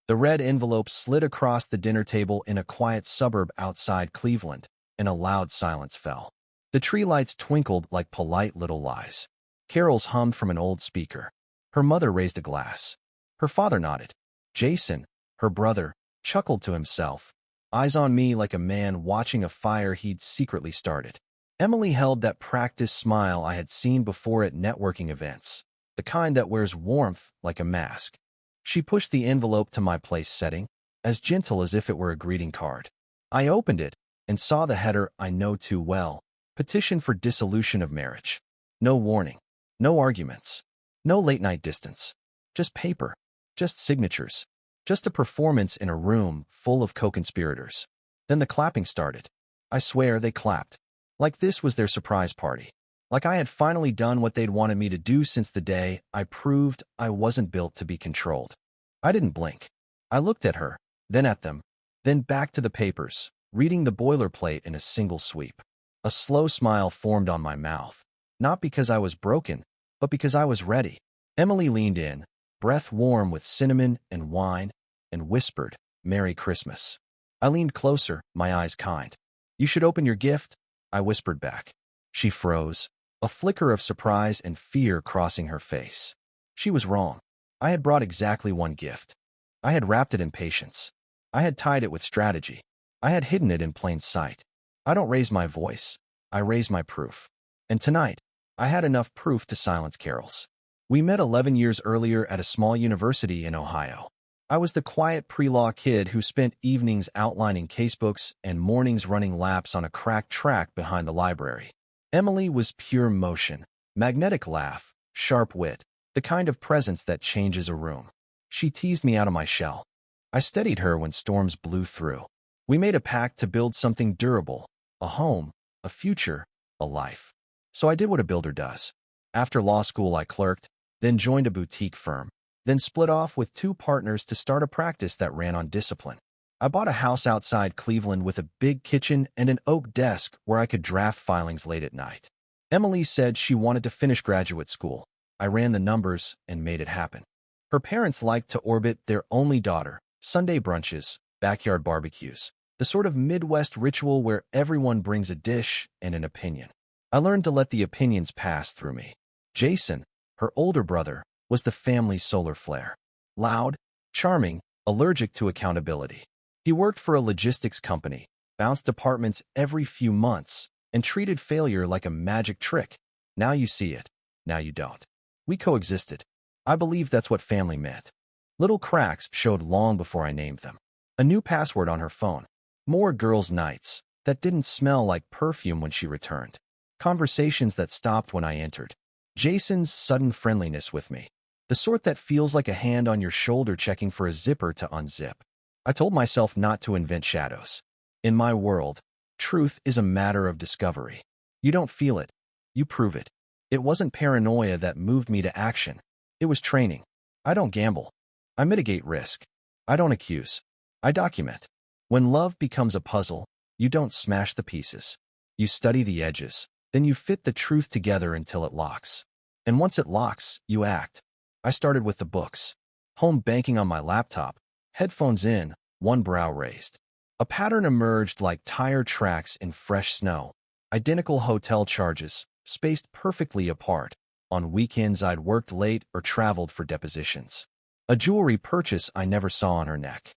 The red envelope slid across the dinner table in a quiet suburb outside Cleveland, and a loud silence fell. The tree lights twinkled like polite little lies. Carols hummed from an old speaker. Her mother raised a glass. Her father nodded. Jason, her brother, chuckled to himself, eyes on me like a man watching a fire he'd secretly started. Emily held that practiced smile I had seen before at networking events, the kind that wears warmth like a mask. She pushed the envelope to my place setting, as gentle as if it were a greeting card. I opened it and saw the header I know too well: petition for dissolution of marriage. No warning, no arguments, no late-night distance. Just paper, just signatures, just a performance in a room full of co-conspirators. Then the clapping started. I swear they clapped. Like this was their surprise party. Like I had finally done what they'd wanted me to do since the day I proved I wasn't built to be controlled. I didn't blink. I looked at her, then at them, then back to the papers, reading the boilerplate in a single sweep. A slow smile formed on my mouth, not because I was broken, but because I was ready. Emily leaned in, breath warm with cinnamon and wine, and whispered, "Merry Christmas." I leaned closer, my eyes kind. "You should open your gift," I whispered back. She froze, a flicker of surprise and fear crossing her face. She was wrong. I had brought exactly one gift. I had wrapped it in patience. I had tied it with strategy. I had hidden it in plain sight. I don't raise my voice. I raise my proof. And tonight, I had enough proof to silence Carols. We met 11 years earlier at a small university in Ohio. I was the quiet pre-law kid who spent evenings outlining casebooks and mornings running laps on a cracked track behind the library. Emily was pure motion, magnetic laugh, sharp wit, the kind of presence that changes a room. She teased me out of my shell. I steadied her when storms blew through. We made a pact to build something durable, a home, a future, a life. So I did what a builder does. After law school, I clerked, then joined a boutique firm, then split off with two partners to start a practice that ran on discipline. I bought a house outside Cleveland with a big kitchen and an oak desk where I could draft filings late at night. Emily said she wanted to finish graduate school. I ran the numbers and made it happen. Her parents liked to orbit their only daughter, Sunday brunches, backyard barbecues, the sort of Midwest ritual where everyone brings a dish and an opinion. I learned to let the opinions pass through me. Jason, her older brother, was the family solar flare. Loud, charming, allergic to accountability. He worked for a logistics company, bounced departments every few months, and treated failure like a magic trick. Now you see it, now you don't. We coexisted. I believe that's what family meant. Little cracks showed long before I named them. A new password on her phone. More girls' nights that didn't smell like perfume when she returned. Conversations that stopped when I entered. Jason's sudden friendliness with me. The sort that feels like a hand on your shoulder checking for a zipper to unzip. I told myself not to invent shadows. In my world, truth is a matter of discovery. You don't feel it. You prove it. It wasn't paranoia that moved me to action. It was training. I don't gamble. I mitigate risk. I don't accuse. I document. When love becomes a puzzle, you don't smash the pieces. You study the edges. Then you fit the truth together until it locks. And once it locks, you act. I started with the books. Home banking on my laptop. Headphones in, one brow raised. A pattern emerged like tire tracks in fresh snow. Identical hotel charges, spaced perfectly apart. On weekends I'd worked late or traveled for depositions. A jewelry purchase I never saw on her neck.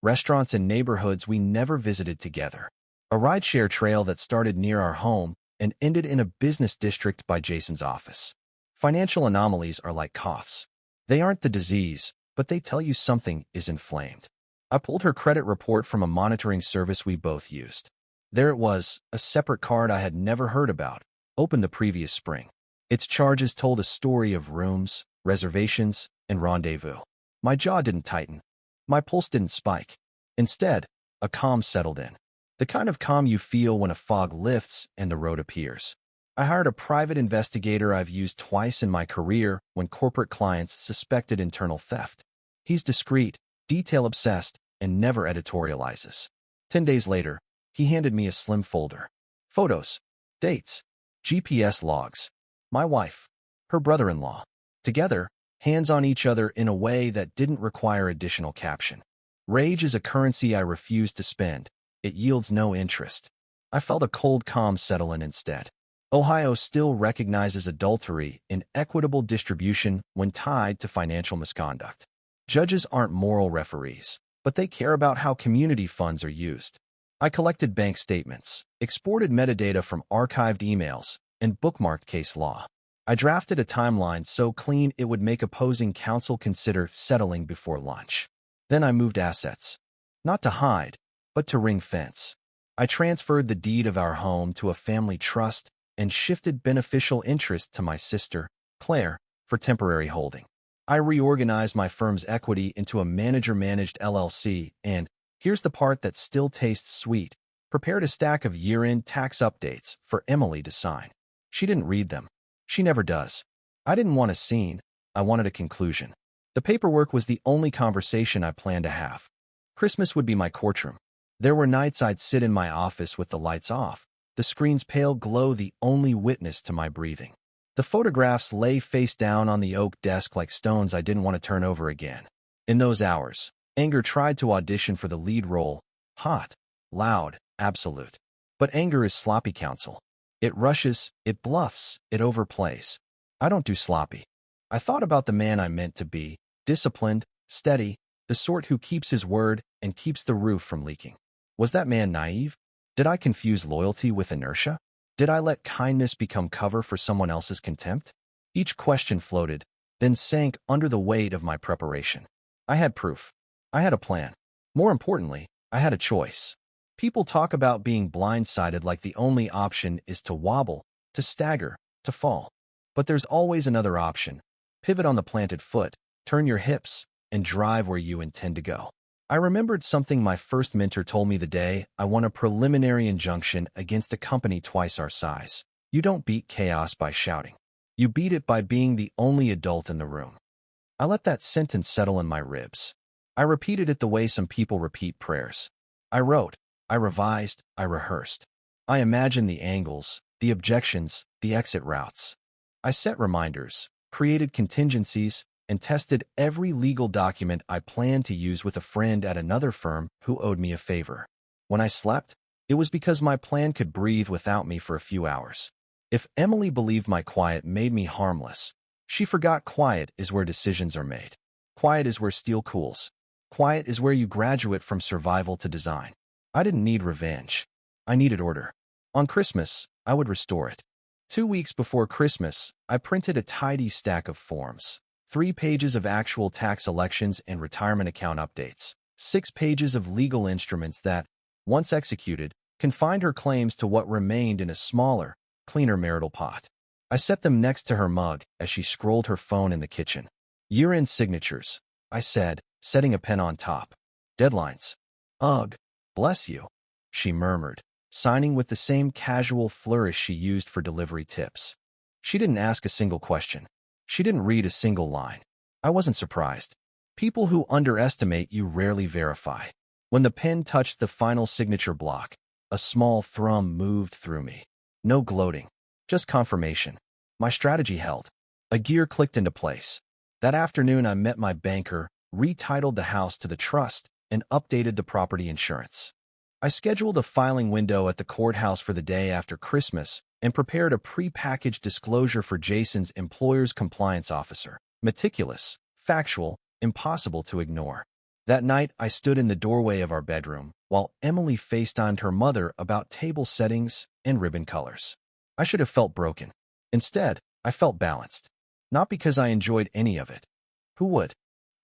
Restaurants in neighborhoods we never visited together. A rideshare trail that started near our home and ended in a business district by Jason's office. Financial anomalies are like coughs. They aren't the disease, but they tell you something is inflamed. I pulled her credit report from a monitoring service we both used. There it was, a separate card I had never heard about, opened the previous spring. Its charges told a story of rooms, reservations, and rendezvous. My jaw didn't tighten. My pulse didn't spike. Instead, a calm settled in. The kind of calm you feel when a fog lifts and the road appears. I hired a private investigator I've used twice in my career when corporate clients suspected internal theft. He's discreet, detail-obsessed, and never editorializes. 10 days later, he handed me a slim folder. Photos, dates, GPS logs. My wife, her brother-in-law. Together, hands on each other in a way that didn't require additional caption. Rage is a currency I refuse to spend. It yields no interest. I felt a cold calm settle in instead. Ohio still recognizes adultery in equitable distribution when tied to financial misconduct. Judges aren't moral referees, but they care about how community funds are used. I collected bank statements, exported metadata from archived emails, and bookmarked case law. I drafted a timeline so clean it would make opposing counsel consider settling before lunch. Then I moved assets. Not to hide, but to ring fence. I transferred the deed of our home to a family trust and shifted beneficial interest to my sister, Claire, for temporary holding. I reorganized my firm's equity into a manager-managed LLC and, here's the part that still tastes sweet, prepared a stack of year-end tax updates for Emily to sign. She didn't read them. She never does. I didn't want a scene. I wanted a conclusion. The paperwork was the only conversation I planned to have. Christmas would be my courtroom. There were nights I'd sit in my office with the lights off, the screen's pale glow the only witness to my breathing. The photographs lay face down on the oak desk like stones I didn't want to turn over again. In those hours, anger tried to audition for the lead role, hot, loud, absolute. But anger is sloppy counsel. It rushes, it bluffs, it overplays. I don't do sloppy. I thought about the man I meant to be, disciplined, steady, the sort who keeps his word and keeps the roof from leaking. Was that man naive? Did I confuse loyalty with inertia? Did I let kindness become cover for someone else's contempt? Each question floated, then sank under the weight of my preparation. I had proof. I had a plan. More importantly, I had a choice. People talk about being blindsided like the only option is to wobble, to stagger, to fall. But there's always another option. Pivot on the planted foot, turn your hips, and drive where you intend to go. I remembered something my first mentor told me the day I won a preliminary injunction against a company twice our size. You don't beat chaos by shouting. You beat it by being the only adult in the room. I let that sentence settle in my ribs. I repeated it the way some people repeat prayers. I wrote, I revised, I rehearsed. I imagined the angles, the objections, the exit routes. I set reminders, created contingencies, and tested every legal document I planned to use with a friend at another firm who owed me a favor. When I slept, it was because my plan could breathe without me for a few hours. If Emily believed my quiet made me harmless, she forgot quiet is where decisions are made. Quiet is where steel cools. Quiet is where you graduate from survival to design. I didn't need revenge. I needed order. On Christmas, I would restore it. 2 weeks before Christmas, I printed a tidy stack of forms. 3 pages of actual tax elections and retirement account updates. 6 pages of legal instruments that, once executed, confined her claims to what remained in a smaller, cleaner marital pot. I set them next to her mug as she scrolled her phone in the kitchen. Year-end signatures, I said, setting a pen on top. Deadlines. Ugh, bless you, she murmured, signing with the same casual flourish she used for delivery tips. She didn't ask a single question. She didn't read a single line. I wasn't surprised. People who underestimate you rarely verify. When the pen touched the final signature block, a small thrum moved through me. No gloating, just confirmation. My strategy held. A gear clicked into place. That afternoon, I met my banker, retitled the house to the trust, and updated the property insurance. I scheduled a filing window at the courthouse for the day after Christmas and prepared a pre-packaged disclosure for Jason's employer's compliance officer. Meticulous, factual, impossible to ignore. That night, I stood in the doorway of our bedroom while Emily FaceTimed her mother about table settings and ribbon colors. I should have felt broken. Instead, I felt balanced. Not because I enjoyed any of it. Who would?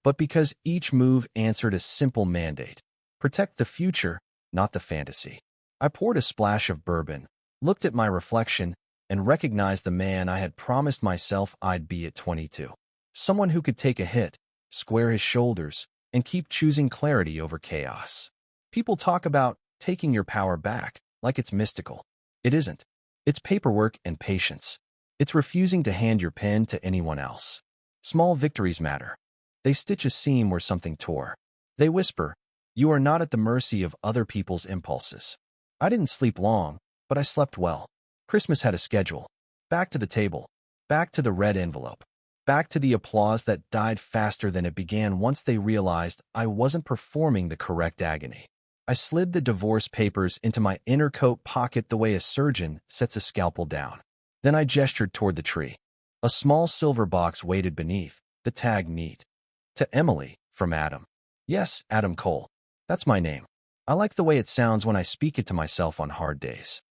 But because each move answered a simple mandate. Protect the future, not the fantasy. I poured a splash of bourbon, looked at my reflection, and recognized the man I had promised myself I'd be at 22. Someone who could take a hit, square his shoulders, and keep choosing clarity over chaos. People talk about taking your power back like it's mystical. It isn't. It's paperwork and patience. It's refusing to hand your pen to anyone else. Small victories matter. They stitch a seam where something tore. They whisper, you are not at the mercy of other people's impulses. I didn't sleep long, but I slept well. Christmas had a schedule. Back to the table. Back to the red envelope. Back to the applause that died faster than it began once they realized I wasn't performing the correct agony. I slid the divorce papers into my inner coat pocket the way a surgeon sets a scalpel down. Then I gestured toward the tree. A small silver box waited beneath, the tag neat. To Emily, from Adam. Yes, Adam Cole. That's my name. I like the way it sounds when I speak it to myself on hard days.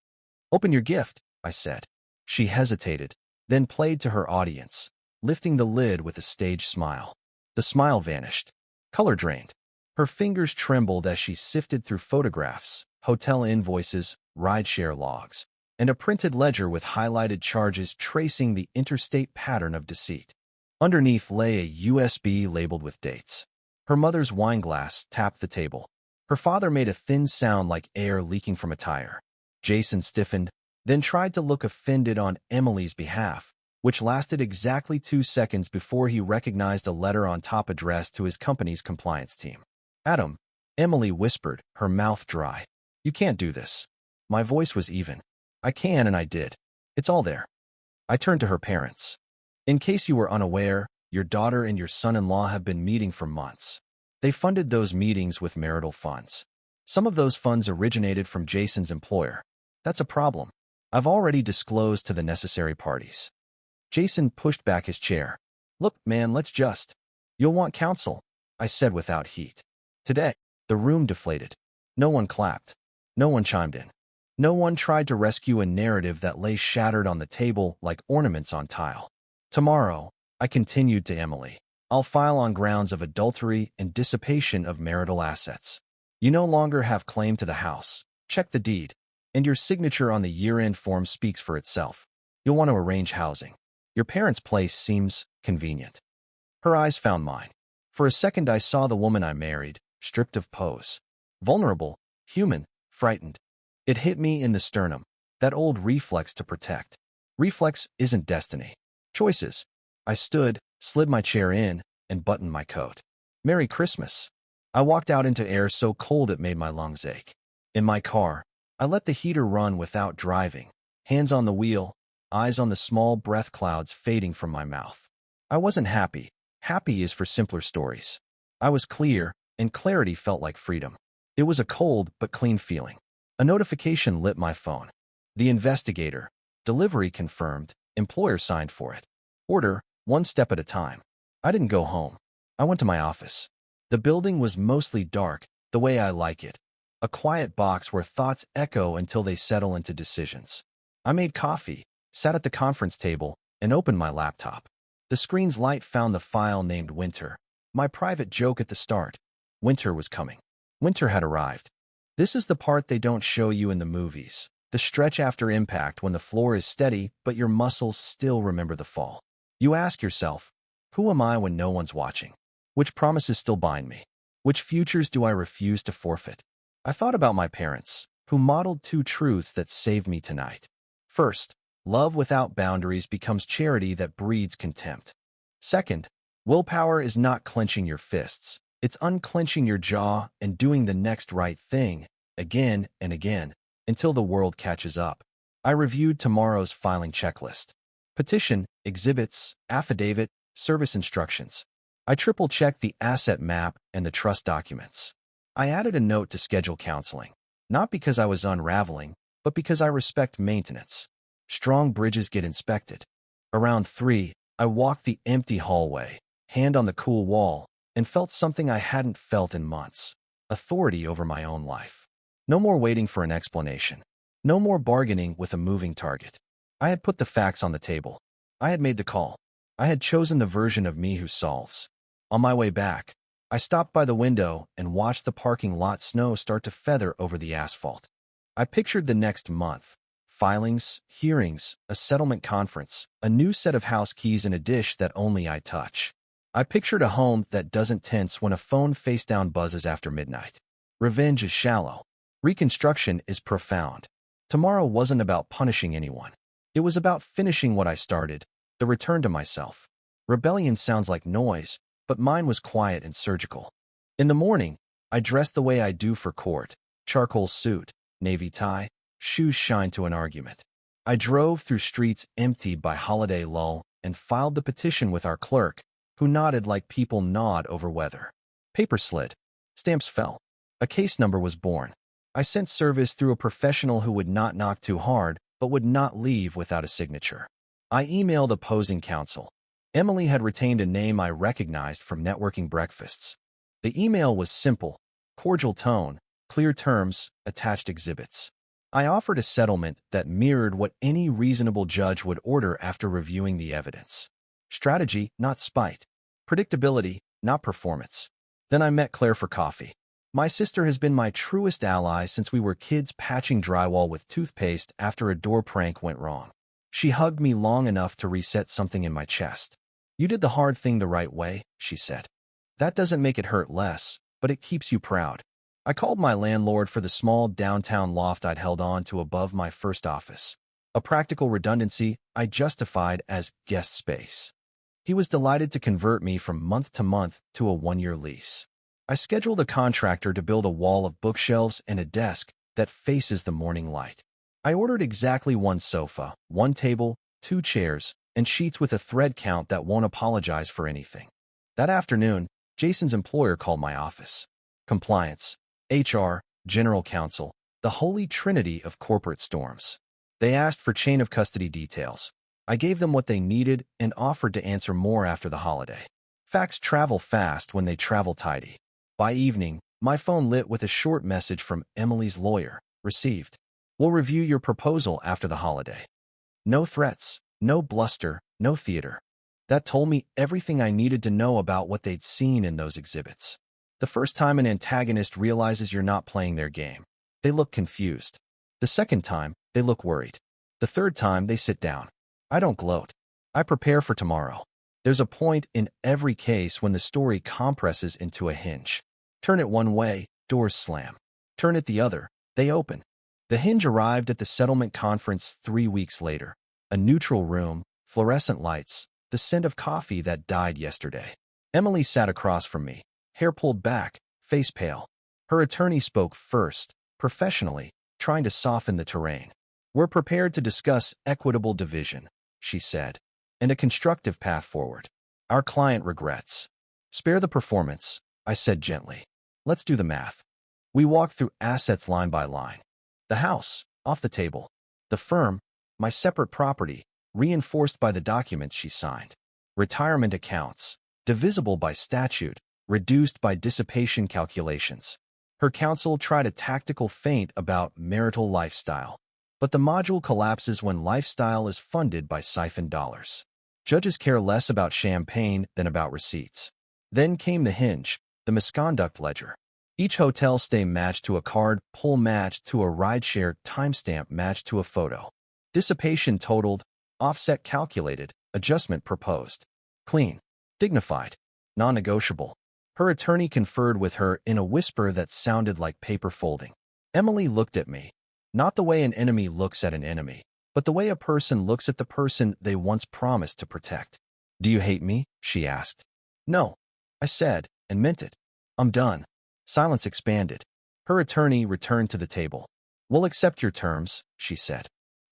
Open your gift, I said. She hesitated, then played to her audience, lifting the lid with a stage smile. The smile vanished. Color drained. Her fingers trembled as she sifted through photographs, hotel invoices, rideshare logs, and a printed ledger with highlighted charges tracing the interstate pattern of deceit. Underneath lay a USB labeled with dates. Her mother's wine glass tapped the table. Her father made a thin sound like air leaking from a tire. Jason stiffened, then tried to look offended on Emily's behalf, which lasted exactly 2 seconds before he recognized a letter on top addressed to his company's compliance team. Adam, Emily whispered, her mouth dry. You can't do this. My voice was even. I can and I did. It's all there. I turned to her parents. In case you were unaware, your daughter and your son-in-law have been meeting for months. They funded those meetings with marital funds. Some of those funds originated from Jason's employer. That's a problem. I've already disclosed to the necessary parties. Jason pushed back his chair. Look, man, You'll want counsel, I said without heat. Today, the room deflated. No one clapped. No one chimed in. No one tried to rescue a narrative that lay shattered on the table like ornaments on tile. Tomorrow, I continued to Emily. I'll file on grounds of adultery and dissipation of marital assets. You no longer have claim to the house. Check the deed. And your signature on the year-end form speaks for itself. You'll want to arrange housing. Your parents' place seems convenient. Her eyes found mine. For a second I saw the woman I married, stripped of pose. Vulnerable, human, frightened. It hit me in the sternum, that old reflex to protect. Reflex isn't destiny. Choices. I stood, slid my chair in, and buttoned my coat. Merry Christmas. I walked out into air so cold it made my lungs ache. In my car, I let the heater run without driving, hands on the wheel, eyes on the small breath clouds fading from my mouth. I wasn't happy. Happy is for simpler stories. I was clear, and clarity felt like freedom. It was a cold but clean feeling. A notification lit my phone. The investigator. Delivery confirmed. Employer signed for it. Order, 1 step at a time. I didn't go home. I went to my office. The building was mostly dark, the way I like it. A quiet box where thoughts echo until they settle into decisions. I made coffee, sat at the conference table, and opened my laptop. The screen's light found the file named Winter. My private joke at the start. Winter was coming. Winter had arrived. This is the part they don't show you in the movies. The stretch after impact when the floor is steady, but your muscles still remember the fall. You ask yourself, who am I when no one's watching? Which promises still bind me? Which futures do I refuse to forfeit? I thought about my parents, who modeled 2 truths that saved me tonight. First, love without boundaries becomes charity that breeds contempt. Second, willpower is not clenching your fists. It's unclenching your jaw and doing the next right thing, again and again, until the world catches up. I reviewed tomorrow's filing checklist. Petition, exhibits, affidavit, service instructions. I triple-checked the asset map and the trust documents. I added a note to schedule counseling, not because I was unraveling, but because I respect maintenance. Strong bridges get inspected. Around 3, I walked the empty hallway, hand on the cool wall, and felt something I hadn't felt in months. Authority over my own life. No more waiting for an explanation. No more bargaining with a moving target. I had put the facts on the table. I had made the call. I had chosen the version of me who solves. On my way back, I stopped by the window and watched the parking lot snow start to feather over the asphalt. I pictured the next month. Filings, hearings, a settlement conference, a new set of house keys in a dish that only I touch. I pictured a home that doesn't tense when a phone face-down buzzes after midnight. Revenge is shallow. Reconstruction is profound. Tomorrow wasn't about punishing anyone. It was about finishing what I started, the return to myself. Rebellion sounds like noise, but mine was quiet and surgical. In the morning, I dressed the way I do for court. Charcoal suit, navy tie, shoes shine to an argument. I drove through streets emptied by holiday lull and filed the petition with our clerk, who nodded like people nod over weather. Paper slid. Stamps fell. A case number was born. I sent service through a professional who would not knock too hard, but would not leave without a signature. I emailed opposing counsel. Emily had retained a name I recognized from networking breakfasts. The email was simple, cordial tone, clear terms, attached exhibits. I offered a settlement that mirrored what any reasonable judge would order after reviewing the evidence. Strategy, not spite. Predictability, not performance. Then I met Claire for coffee. My sister has been my truest ally since we were kids patching drywall with toothpaste after a door prank went wrong. She hugged me long enough to reset something in my chest. "You did the hard thing the right way," she said. "That doesn't make it hurt less, but it keeps you proud." I called my landlord for the small downtown loft I'd held on to above my first office. A practical redundancy I justified as guest space. He was delighted to convert me from month to month to a one-year lease. I scheduled a contractor to build a wall of bookshelves and a desk that faces the morning light. I ordered exactly one sofa, one table, 2 chairs, and sheets with a thread count that won't apologize for anything. That afternoon, Jason's employer called my office. Compliance, HR, General Counsel, the holy trinity of corporate storms. They asked for chain of custody details. I gave them what they needed and offered to answer more after the holiday. Facts travel fast when they travel tidy. By evening, my phone lit with a short message from Emily's lawyer. Received. We'll review your proposal after the holiday. No threats, no bluster, no theater. That told me everything I needed to know about what they'd seen in those exhibits. The first time an antagonist realizes you're not playing their game, they look confused. The second time, they look worried. The third time, they sit down. I don't gloat. I prepare for tomorrow. There's a point in every case when the story compresses into a hinge. Turn it one way, doors slam. Turn it the other, they open. The hinge arrived at the settlement conference 3 weeks later. A neutral room, fluorescent lights, the scent of coffee that died yesterday. Emily sat across from me, hair pulled back, face pale. Her attorney spoke first, professionally, trying to soften the terrain. "We're prepared to discuss equitable division," she said, "and a constructive path forward. Our client regrets." "Spare the performance," I said gently. "Let's do the math." We walked through assets line by line. The house, off the table. The firm, my separate property, reinforced by the documents she signed. Retirement accounts, divisible by statute, reduced by dissipation calculations. Her counsel tried a tactical feint about marital lifestyle. But the module collapses when lifestyle is funded by siphoned dollars. Judges care less about champagne than about receipts. Then came the hinge, the misconduct ledger. Each hotel stay matched to a card, pull matched to a rideshare, timestamp matched to a photo. Dissipation totaled, offset calculated, adjustment proposed. Clean, dignified, non-negotiable. Her attorney conferred with her in a whisper that sounded like paper folding. Emily looked at me. Not the way an enemy looks at an enemy, but the way a person looks at the person they once promised to protect. "Do you hate me?" she asked. "No," I said, and meant it. "I'm done." Silence expanded. Her attorney returned to the table. "We'll accept your terms," she said.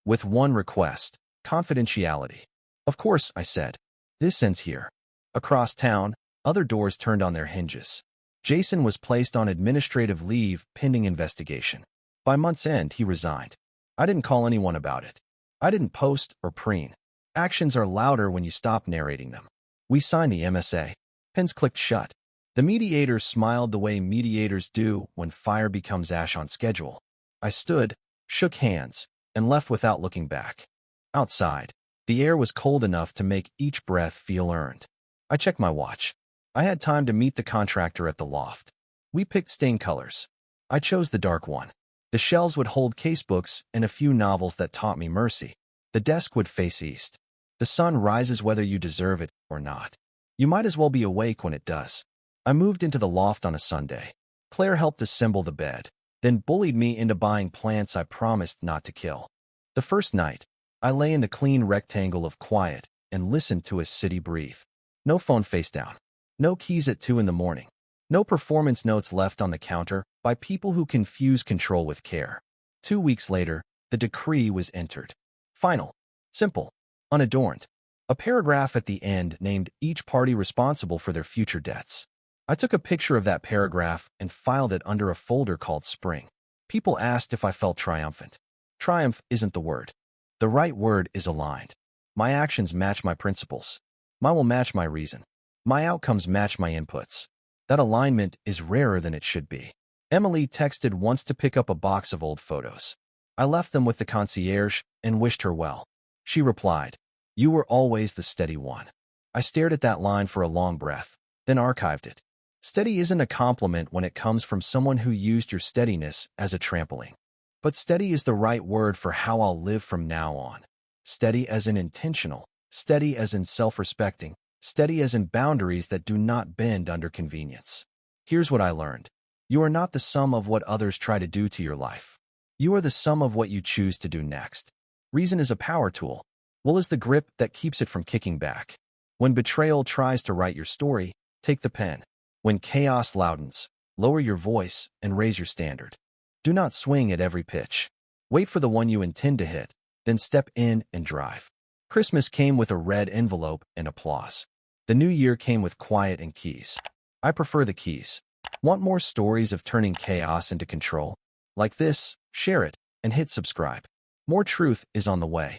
"With one request, confidentiality." "Of course," I said. "This ends here." Across town, other doors turned on their hinges. Jason was placed on administrative leave pending investigation. By month's end, he resigned. I didn't call anyone about it. I didn't post or preen. Actions are louder when you stop narrating them. We signed the MSA. Pens clicked shut. The mediator smiled the way mediators do when fire becomes ash on schedule. I stood, shook hands, and left without looking back. Outside, the air was cold enough to make each breath feel earned. I checked my watch. I had time to meet the contractor at the loft. We picked stain colors. I chose the dark one. The shelves would hold casebooks and a few novels that taught me mercy. The desk would face east. The sun rises whether you deserve it or not. You might as well be awake when it does. I moved into the loft on a Sunday. Claire helped assemble the bed, then bullied me into buying plants I promised not to kill. The first night, I lay in the clean rectangle of quiet and listened to a city breathe. No phone face down. No keys at 2 in the morning. No performance notes left on the counter by people who confuse control with care. 2 weeks later, the decree was entered. Final. Simple. Unadorned. A paragraph at the end named each party responsible for their future debts. I took a picture of that paragraph and filed it under a folder called Spring. People asked if I felt triumphant. Triumph isn't the word. The right word is aligned. My actions match my principles. Mine will match my reason. My outcomes match my inputs. That alignment is rarer than it should be. Emily texted once to pick up a box of old photos. I left them with the concierge and wished her well. She replied, "You were always the steady one." I stared at that line for a long breath, then archived it. Steady isn't a compliment when it comes from someone who used your steadiness as a trampoline. But steady is the right word for how I'll live from now on. Steady as in intentional, steady as in self-respecting, steady as in boundaries that do not bend under convenience. Here's what I learned. You are not the sum of what others try to do to your life. You are the sum of what you choose to do next. Reason is a power tool. Will is the grip that keeps it from kicking back. When betrayal tries to write your story, take the pen. When chaos loudens, lower your voice and raise your standard. Do not swing at every pitch. Wait for the one you intend to hit, then step in and drive. Christmas came with a red envelope and applause. The new year came with quiet and keys. I prefer the keys. Want more stories of turning chaos into control? Like this, share it, and hit subscribe. More truth is on the way.